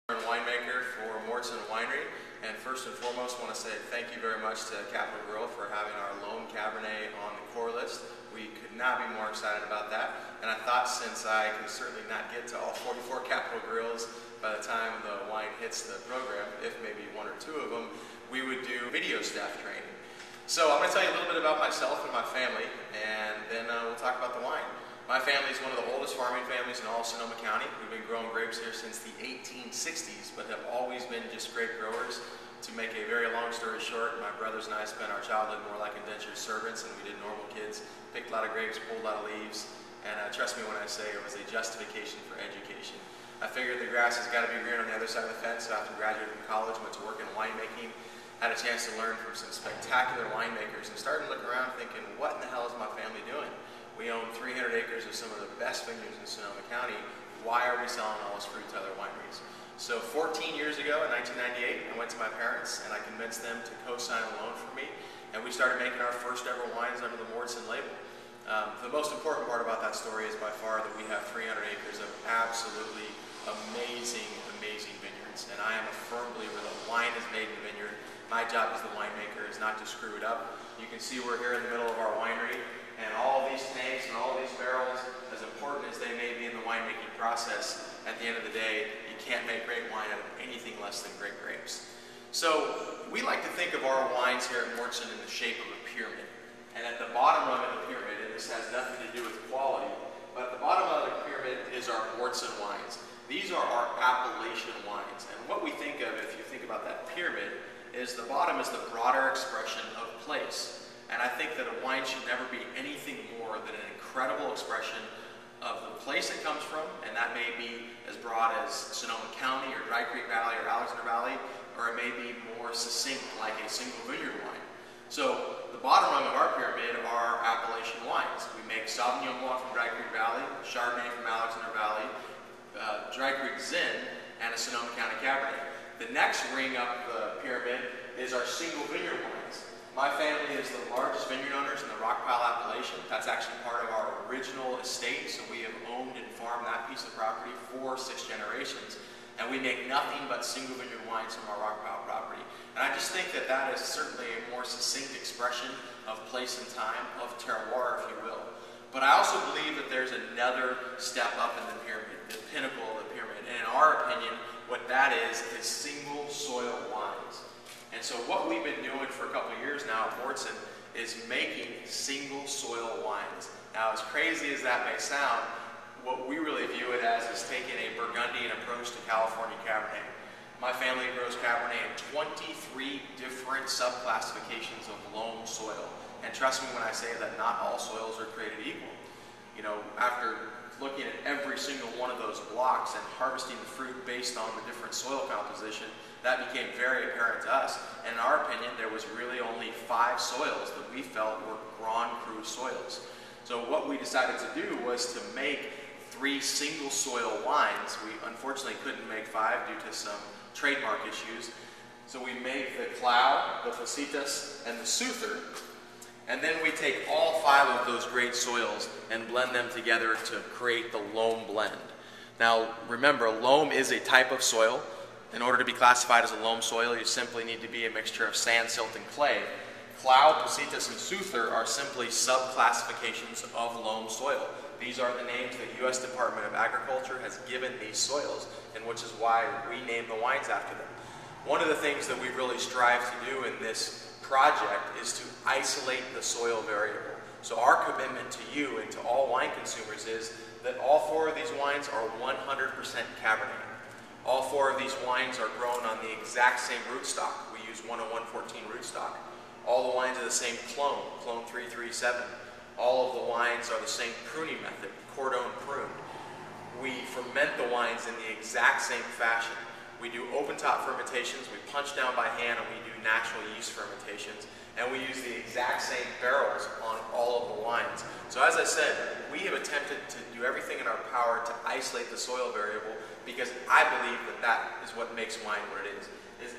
Winemaker for Mauritson Winery, and first and foremost want to say thank you very much to Capital Grille for having our Loam Cabernet on the core list. We could not be more excited about that, and I thought since I can certainly not get to all 44 Capital Grilles by the time the wine hits the program, if maybe one or two of them, we would do video staff training. So I'm going to tell you a little bit about myself and my family, and then we'll talk about the wine. My family is one of the oldest farming families in all of Sonoma County. We've been growing grapes here since the 1860s, but have always been just grape growers. To make a very long story short, my brothers and I spent our childhood more like indentured servants, and we did normal kids, picked a lot of grapes, pulled a lot of leaves, and trust me when I say it was a justification for education. I figured the grass has got to be green on the other side of the fence, so after graduating from college, went to work in winemaking, had a chance to learn from some spectacular winemakers, and started looking around thinking, what in the hell is my family doing? We own 300 acres of some of the best vineyards in Sonoma County. Why are we selling all this fruit to other wineries? So 14 years ago, in 1998, I went to my parents and I convinced them to co-sign a loan for me, and we started making our first ever wines under the Mauritson label. The most important part about that story is by far that we have 300 acres of absolutely amazing, amazing vineyards, and I am a firm believer that wine is made in the vineyard. My job as the winemaker is not to screw it up. You can see we're here in the middle of our winery, and all these tanks and all these barrels, as important as they may be in the winemaking process, at the end of the day, you can't make great wine out of anything less than great grapes. So we like to think of our wines here at Mauritson in the shape of a pyramid. And at the bottom rung of the pyramid, and this has nothing to do with quality, but at the bottom of the pyramid is our Mauritson wines. These are our appellation wines. And what we think of, if you think about that pyramid, is the bottom is the broader expression of place. And I think that a wine should never be anything more than an incredible expression of the place it comes from, and that may be as broad as Sonoma County or Dry Creek Valley or Alexander Valley, or it may be more succinct like a single vineyard wine. So the bottom rung of our pyramid are appellation wines. We make Sauvignon Blanc from Dry Creek Valley, Chardonnay from Alexander Valley, Dry Creek Zin, and a Sonoma County Cabernet. The next ring up the pyramid is our single vineyard wines. My family is the largest vineyard owners in the Rockpile appellation. That's actually part of our original estate, so we have owned and farmed that piece of property for 6 generations. And we make nothing but single vineyard wines from our Rockpile property. And I just think that that is certainly a more succinct expression of place and time, of terroir, if you will. But I also believe that there's another step up in the pyramid, the pinnacle of the pyramid. And in our opinion, what that is single soil wines. And so what we've been doing for a couple of years now at Mauritson is making single soil wines. Now, as crazy as that may sound, what we really view it as is taking a Burgundian approach to California Cabernet. My family grows Cabernet in 23 different subclassifications of loam soil. And trust me when I say that not all soils are created equal. You know, after looking at every single one of those blocks and harvesting the fruit based on the different soil composition, that became very apparent to us. And in our opinion, there was really only 5 soils that we felt were Grand Cru soils. So what we decided to do was to make 3 single soil wines. We unfortunately couldn't make 5 due to some trademark issues. So we made the Cloud, the Facetas, and the Souther. And then we take all 5 of those great soils and blend them together to create the Loam blend. Now remember, loam is a type of soil. In order to be classified as a loam soil, you simply need to be a mixture of sand, silt, and clay. Cloud, Facetas, and Souther are simply sub-classifications of loam soil. These are the names the U.S. Department of Agriculture has given these soils, and which is why we name the wines after them. One of the things that we really strive to do in this project is to isolate the soil variable. So our commitment to you and to all wine consumers is that all 4 of these wines are 100% Cabernet. All 4 of these wines are grown on the exact same rootstock. We use 10114 rootstock. All the wines are the same clone, clone 337. All of the wines are the same pruning method, cordon pruned. We ferment the wines in the exact same fashion. We do open top fermentations, we punch down by hand, and we do natural yeast fermentations. And we use the exact same barrels on all of the wines. So as I said, we have attempted to do everything in our power to isolate the soil variable, because I believe that that is what makes wine what it is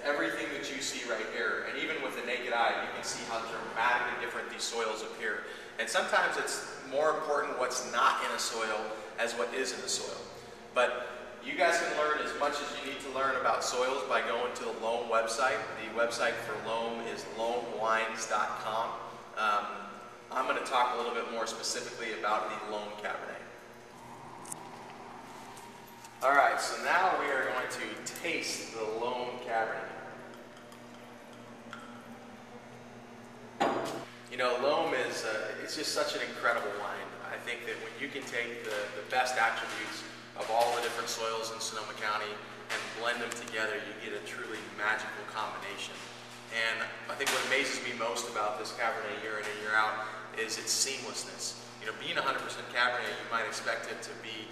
everything that you see right here. And even with the naked eye, you can see how dramatically different these soils appear. And sometimes it's more important what's not in a soil as what is in a soil. But You guys can learn as much as you need to learn about soils by going to the Loam website. The website for Loam is loamwines.com. I'm going to talk a little bit more specifically about the Loam Cabernet. Alright, so now we are going to taste the Loam Cabernet. You know, Loam is it's just such an incredible wine. I think that when you can take the best attributes of all the different soils in Sonoma County and blend them together, you get a truly magical combination. And I think what amazes me most about this Cabernet year in and year out is its seamlessness. You know, being 100% Cabernet, you might expect it to be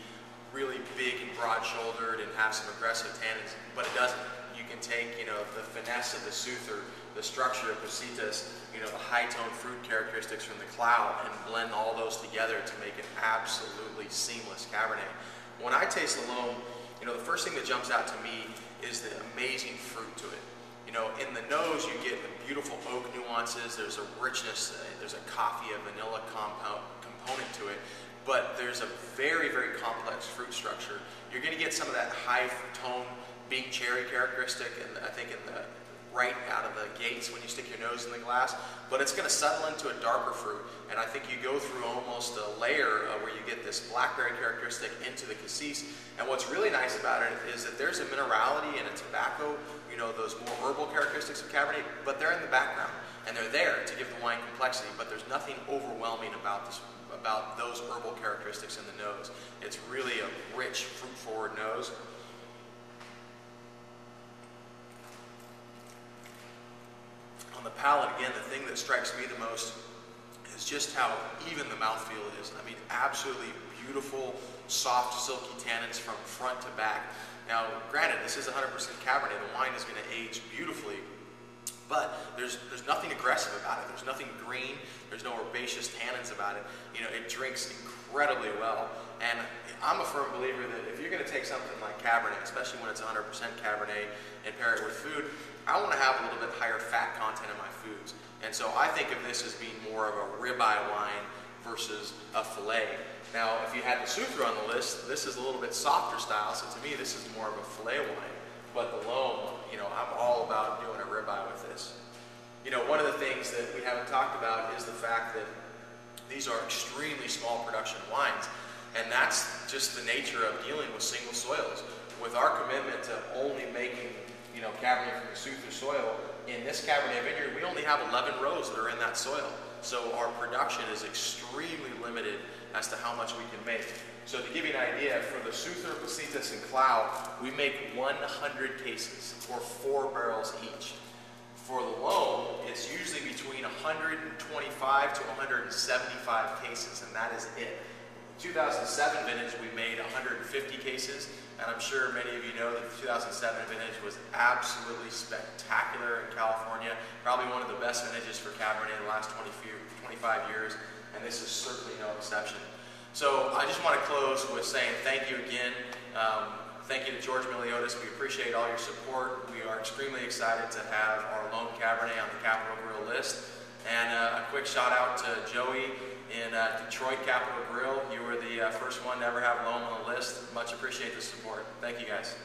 really big and broad-shouldered and have some aggressive tannins, but it doesn't. You can take, you know, the finesse of the Souther, the structure of Positas, you know, the high-tone fruit characteristics from the Cloud, and blend all those together to make an absolutely seamless Cabernet. When I taste the Loam, you know, the first thing that jumps out to me is the amazing fruit to it. You know, in the nose, you get the beautiful oak nuances. There's a richness. There's a coffee, a vanilla component to it. But there's a very, very complex fruit structure. You're going to get some of that high-tone big cherry characteristic, and I think in the right out of the gates when you stick your nose in the glass, but it's going to settle into a darker fruit, and I think you go through almost a layer where you get this blackberry characteristic into the cassis. And what's really nice about it is that there's a minerality and a tobacco, you know, those more herbal characteristics of Cabernet, but they're in the background, and they're there to give the wine complexity, but there's nothing overwhelming about this, about those herbal characteristics in the nose. It's really a rich, fruit-forward nose. On the palate, again, the thing that strikes me the most is just how even the mouthfeel is. I mean, absolutely beautiful, soft, silky tannins from front to back. Now, granted, this is 100% Cabernet. The wine is going to age beautifully, but there's nothing aggressive about it. There's nothing green. There's no herbaceous tannins about it. You know, it drinks incredibly well. And I'm a firm believer that if you're going to take something like Cabernet, especially when it's 100% Cabernet, and pair it with food, I want to have a little bit higher fat content in my foods. And so I think of this as being more of a ribeye wine versus a filet. Now, if you had the Souther on the list, this is a little bit softer style, so to me this is more of a filet wine. But the Loam, you know, I'm all about doing a ribeye with this. You know, one of the things that we haven't talked about is the fact that these are extremely small production wines, and that's just the nature of dealing with single soils. With our commitment to only making, you know, Cabernet from the Souther soil, in this Cabernet vineyard, we only have 11 rows that are in that soil. So our production is extremely limited as to how much we can make. So to give you an idea, for the Souther, Positas, and Cloud, we make 100 cases, or 4 barrels each. For the Loam, it's usually between 125 to 175 cases, and that is it. 2007 vintage, we made 150 cases, and I'm sure many of you know that the 2007 vintage was absolutely spectacular in California. Probably one of the best vintages for Cabernet in the last 25 years, and this is certainly no exception. So I just want to close with saying thank you again. Thank you to George Miliotis. We appreciate all your support. We are extremely excited to have our Loam Cabernet on the Capital Grille list. And a quick shout out to Joey in Detroit Capital Grill. You were the first one to ever have Loam on the list. Much appreciate the support. Thank you guys.